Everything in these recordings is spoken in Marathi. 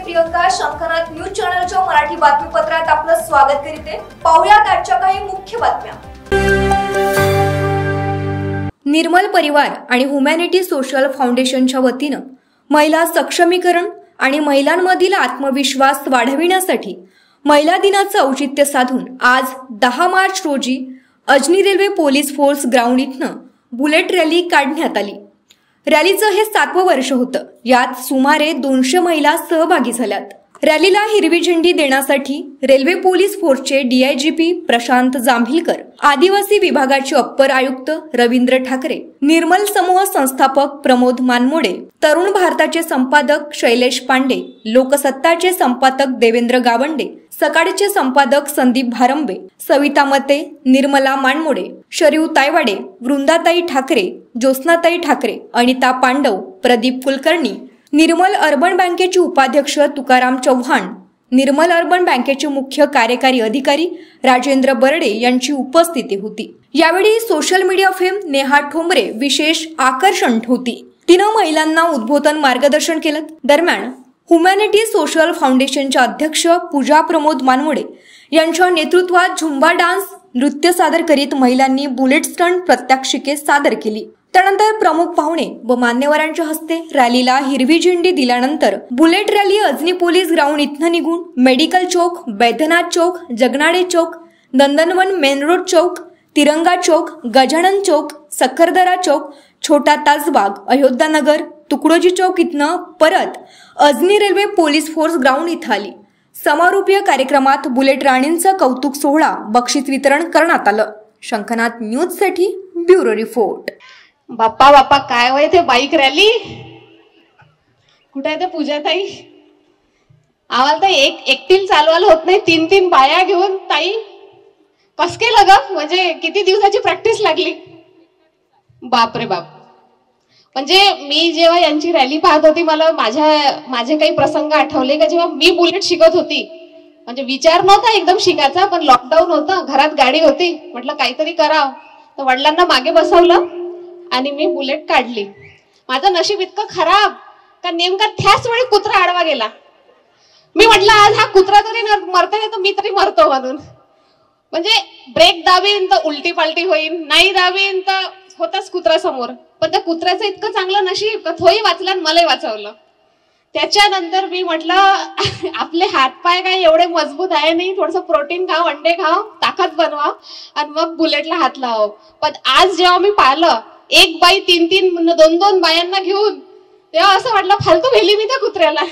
प्रियंका शंकरनाथ न्यूज चॅनलच्या मराठी बातमीपत्रात आपलं स्वागत करते। पाहुयात आजच्या काही मुख्य बातम्या। निर्मल परिवार आणि ह्युमॅनिटी सोशल फाउंडेशनच्या वतीनं महिला सक्षमीकरण आणि महिलांमधील आत्मविश्वास वाढविण्यासाठी महिला दिनाचं औचित्य साधून आज 10 मार्च रोजी Ajni railway police force ground इथनं बुलेट रॅली काढण्यात आली। रॅलीचं हे 7वं वर्ष होतं। यात सुमारे 200 महिला सहभागी झाल्यात। रॅलीला हिरवी झेंडी देण्यासाठी रेल्वे पोलीस फोर्सचे डीआयजीपी प्रशांत जांभीलकर, आदिवासी विभागाचे अप्पर आयुक्त रवींद्र ठाकरे, निर्मल समूह संस्थापक प्रमोद मानमोडे, तरुण भारताचे संपादक शैलेश पांडे, लोकसत्ताचे संपादक देवेंद्र गावंडे, सकाळचे संपादक संदीप भारंबे, सविता मते, निर्मला मानमोडे, शरीव तायवाडे, वृंदाताई ठाकरे, ज्योत्स्नाताई ठाकरे, अनिता पांडव, प्रदीप कुलकर्णी, निर्मल अर्बन बँकेचे उपाध्यक्ष तुकाराम चव्हाण, निर्मल अर्बन बँकेचे मुख्य कार्यकारी अधिकारी राजेंद्र बर्डे यांची उपस्थिती होती। यावेळी social media fame Neha Thombare विशेष आकर्षण होती। तिनं महिलांना उद्बोधन मार्गदर्शन केलं। दरम्यान ह्युमॅनिटी सोशल फाउंडेशनच्या अध्यक्ष पूजा प्रमोद मानमोडे यांच्या नेतृत्वात झुंबा डान्स नृत्य सादर करीत महिलांनी बुलेट स्टंट प्रात्यक्षिके सादर केली। त्यानंतर प्रमुख पाहुणे व मान्यवरांच्या हस्ते रॅलीला हिरवी झेंडी दिल्यानंतर bullet rally Ajni police ground इथनं निघून मेडिकल चौक, बैद्यनाथ चौक, जगनाडे चौक, नंदनवन मेन रोड चौक, तिरंगा चौक, गजानन चौक, सक्करदरा चौक, छोटा ताजबाग, अयोध्यानगर, तुकडोजी चौक इथनं परत Ajni railway police force ground इथं आली। समारोपीय कार्यक्रमात बुलेट राणींचं कौतुक सोहळा बक्षीस वितरण करण्यात आलं। शंकरनाथ न्यूज साठी ब्युरो रिपोर्ट। बाप्पा बाप्पा काय होय ते बाईक रॅली कुठे आहे ते पूजाताई? आम्हाला तर एकटील चालवायला होत नाही, 3-3 बाया घेऊन ताई कस केलं ग? म्हणजे किती दिवसाची प्रॅक्टिस लागली? बाप रे बाप। म्हणजे मी जेव्हा यांची रॅली पाहत होती मला माझे काही प्रसंग आठवले का जेव्हा मी बुलेट शिकत होती। म्हणजे विचार नव्हता एकदम शिकायचा, पण लॉकडाऊन होतं, घरात गाडी होती, म्हटलं काहीतरी करावं, तर वडिलांना मागे बसवलं आणि मी बुलेट काढली। माझं नशीब इतकं खराब का नेमका त्याच वेळी कुत्रा आडवा गेला। मी म्हटलं आज हा कुत्रा तरी मरतो नाही तर मी तरी मरतो म्हणून। म्हणजे ब्रेक दाबीन तर उलटी पालटी होईन, नाही दाबीन तर होताच कुत्रा समोर। पण त्या कुत्र्याचं इतकं चांगलं नशीब का तोही वाचला आणि मलाही वाचवलं। त्याच्यानंतर मी म्हटलं आपले हातपाय काय एवढे मजबूत आहे नाही, थोडंसं प्रोटीन खाव, अंडे खाव, ताकद बनवा आणि मग बुलेटला हात लाव। पण आज जेव्हा मी पाहिलं एक बाई 3-3 2-2 बायांना घेऊन, तेव्हा असं वाटलं फालतू भेली मी त्या कुत्र्याला।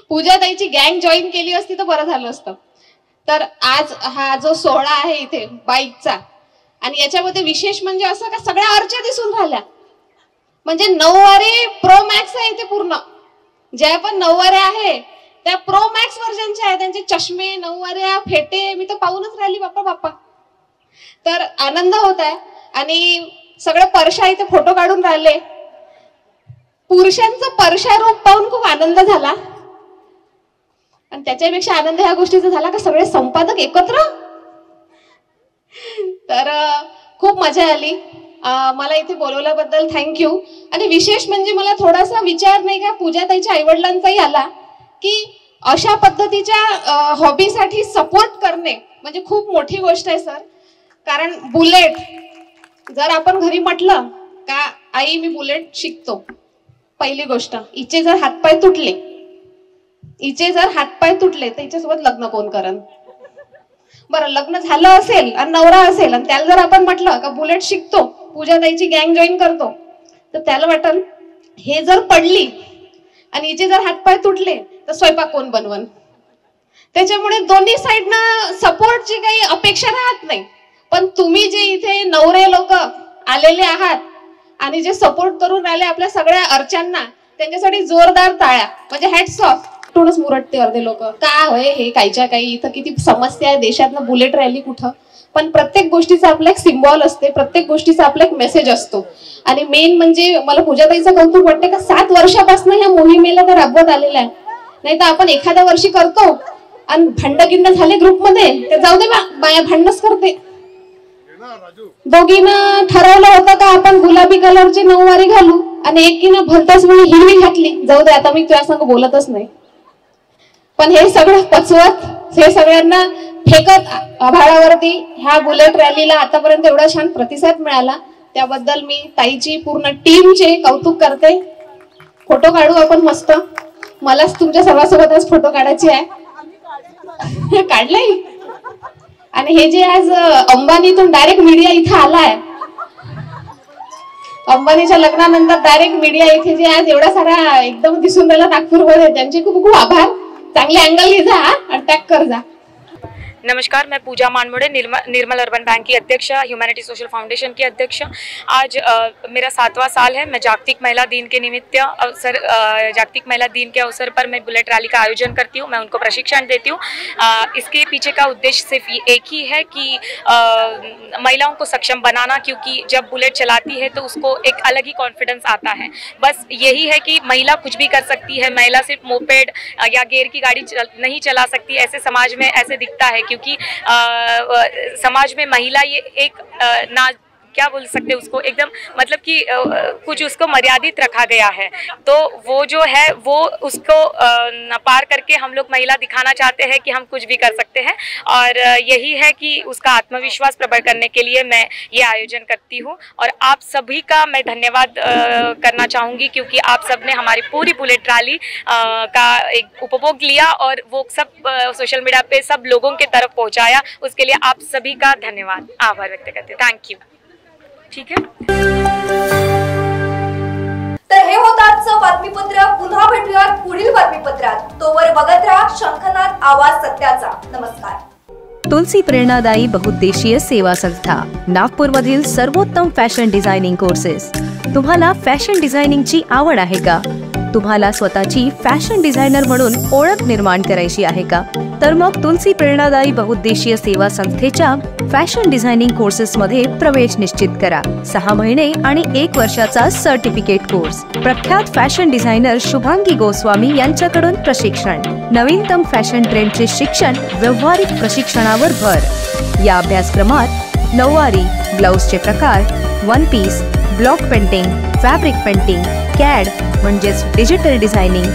पूजाताईची गँग जॉईन केली असती तर बरं झालं असतं। तर आज हा जो सोहळा आहे इथे बाईकचा, आणि याच्यामध्ये विशेष म्हणजे असं का सगळ्या अर्च्या दिसून राहिल्या। म्हणजे 9वारी प्रो मॅक्स आहे इथे पूर्ण, ज्या पण 9वाऱ्या आहे त्या प्रो मॅक्स व्हर्जनच्या आहे। त्यांचे चष्मे, 9वाऱ्या, फेटे मी तर पाहूनच राहिली बाप्पा बाप्पा। तर आनंद होत आहे आणि सगळे परशा इथे फोटो काढून राहिले। पुरुषांचं परशा रूप पाहून खूप आनंद झाला आणि त्याच्यापेक्षा आनंद ह्या गोष्टीचा झाला का सगळे संपादक एकत्र। तर खूप मजा आली। मला इथे बोलवल्याबद्दल थँक्यू। आणि विशेष म्हणजे मला थोडासा विचार नाही का पूजाताईच्या आईवडिलांचाही आला की अशा पद्धतीच्या हॉबीसाठी सपोर्ट करणे म्हणजे खूप मोठी गोष्ट आहे सर। कारण बुलेट जर आपण घरी म्हटलं का आई मी बुलेट शिकतो, पहिली गोष्ट हिचे जर हातपाय तुटले तर हिच्यासोबत लग्न कोण करण? बरं लग्न झालं असेल आणि नवरा असेल आणि त्याला जर आपण म्हटलं का बुलेट शिकतो, पूजाताईची गँग जॉईन करतो, तर त्याला वाटल हे जर पडली आणि हिचे जर हातपाय तुटले तर स्वयंपाक कोण बनवन? त्याच्यामुळे दोन्ही साईडनं सपोर्टची काही अपेक्षा राहत नाही। पण तुम्ही जे इथे नवरे लोक आलेले आहात आणि जे सपोर्ट करून राहिले आपल्या सगळ्या अर्च्यांना, त्यांच्यासाठी जोरदार टाळ्या। म्हणजे हॅट्स ऑफ। टूनच मुरटते अर्धे लोक का होय हे कायच्या काही, इथं किती समस्या आहे देशातनं, बुलेट रॅली कुठं? पण प्रत्येक गोष्टीचा आपला एक सिम्बॉल असते, प्रत्येक गोष्टीचा आपला एक मेसेज असतो। आणि मेन म्हणजे मला पूजाताईचं कौतुक वाटते का 7 वर्षापासून ह्या मोहिमेला तर राबवत आलेला आहे। नाही तर आपण एखाद्या वर्षी करतो आणि भांडगिंड झाले ग्रुपमध्ये ते जाऊ दे बाया भांडणच करते। दोघीनं ठरवलं होतं का आपण गुलाबी कलरची 9वारी घालू आणि एकीनं भलताच वेळी हिरवी घातली, जाऊ दे आता मी तुझ्या संग बोलतच नाही। पण हे सगळं पचवत, हे सगळ्यांना फेकत आभाळावरती ह्या बुलेट रॅलीला आतापर्यंत एवढा छान प्रतिसाद मिळाला, त्याबद्दल मी ताईची पूर्ण टीमचे कौतुक करते. फोटो काढू आपण मस्त. मलाच तुमच्या सर्वांसोबतच फोटो काढायची आहे. काढलाय. आणि हे जे आज अंबानीतून डायरेक्ट मीडिया इथं आलाय, अंबानीच्या लग्नानंतर डायरेक्ट मीडिया इथे जे आज एवढा सारा एकदम दिसून राहिला नागपूरमध्ये, त्यांचे खूप खूप आभार. चांगले अँगल घे जा आणि टॅग कर जा. नमस्कार, मैं पूजा मानमोड़े, निर्मल अर्बन बैंक की अध्यक्ष, ह्यूमैनिटी सोशल फाउंडेशन की अध्यक्ष। आज मेरा 7वां साल है। मैं जागतिक महिला दिन के निमित्त जागतिक महिला दिन के अवसर पर मैं बुलेट रैली का आयोजन करती हूँ, मैं उनको प्रशिक्षण देती हूँ। इसके पीछे का उद्देश्य सिर्फ एक ही है कि महिलाओं को सक्षम बनाना, क्योंकि जब बुलेट चलाती है तो उसको एक अलग ही कॉन्फिडेंस आता है। बस यही है कि महिला कुछ भी कर सकती है, महिला सिर्फ मोपेड या गियर की गाड़ी नहीं चला सकती, ऐसे समाज में ऐसे दिखता है, क्योंकि समाज में महिला ये एक ना क्या बोल सकते उसको, एकदम मतलब कि कुछ उसको मर्यादित रखा गया है। तो वो जो है वो उसको पार करके हम लोग महिला दिखाना चाहते हैं कि हम कुछ भी कर सकते हैं, और यही है कि उसका आत्मविश्वास प्रबल करने के लिए मैं ये आयोजन करती हूँ। और आप सभी का मैं धन्यवाद करना चाहूँगी, क्योंकि आप सब ने हमारी पूरी बुलेट रैली का एक उपभोग लिया और वो सब सोशल मीडिया पे सब लोगों के तरफ पहुँचाया। उसके लिए आप सभी का धन्यवाद, आभार व्यक्त करते। Thank you. ठीक है, तर हे होतं आजचं बातमीपत्र. पुन्हा भेटूयात पुढील बातमीपत्रात. तोवर बघत राहा शंखनाद आवाज सत्याचा. नमस्कार. तुलसी प्रेरणादायी बहुउद्देशीय सेवा संस्था, नागपूरमधील सर्वोत्तम फॅशन डिझायनिंग कोर्सेस. तुम्हाला फॅशन डिझायनिंगची आवड आहे का? तुम्हाला स्वतःची फॅशन डिझायनर म्हणून ओळख निर्माण करायची आहे का? तर मग तुलसी प्रेरणादायी बहुउद्देशीय सेवा संस्थेच्या फॅशन डिझायनिंग कोर्सेस मध्ये प्रवेश निश्चित करा. 6 महिने आणि 1 वर्षाचा सर्टिफिकेट कोर्स. प्रख्यात फॅशन डिझायनर शुभांगी गोस्वामी यांच्याकडून प्रशिक्षण. नवीनतम फॅशन ट्रेंडचे शिक्षण, व्यावहारिक प्रशिक्षणावर भर. या अभ्यासक्रमात नऊवारी, ब्लाउजचे प्रकार, one piece, block painting, fabric painting, CAD म्हणजेच digital designing,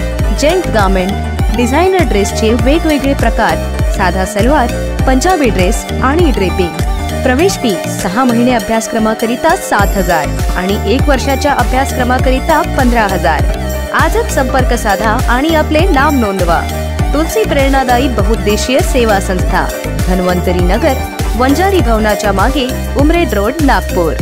gent garment, designer ड्रेसचे वेगवेगळे प्रकार, साधा सलवार, पंजाबी ड्रेस आणि ड्रेपिंग. प्रवेश फी 6 महिने अभ्यासक्रमाकरिता 7,000 आणि 1 वर्षाच्या अभ्यासक्रमाकरिता 15,000. आजच संपर्क साधा आणि आपले नाम नोंदवा. तुलसी प्रेरणादायी बहुउद्देशीय सेवा संस्था, धन्वंतरी नगर, वंजारी भवनाच्या मागे, उमरेड रोड, नागपूर.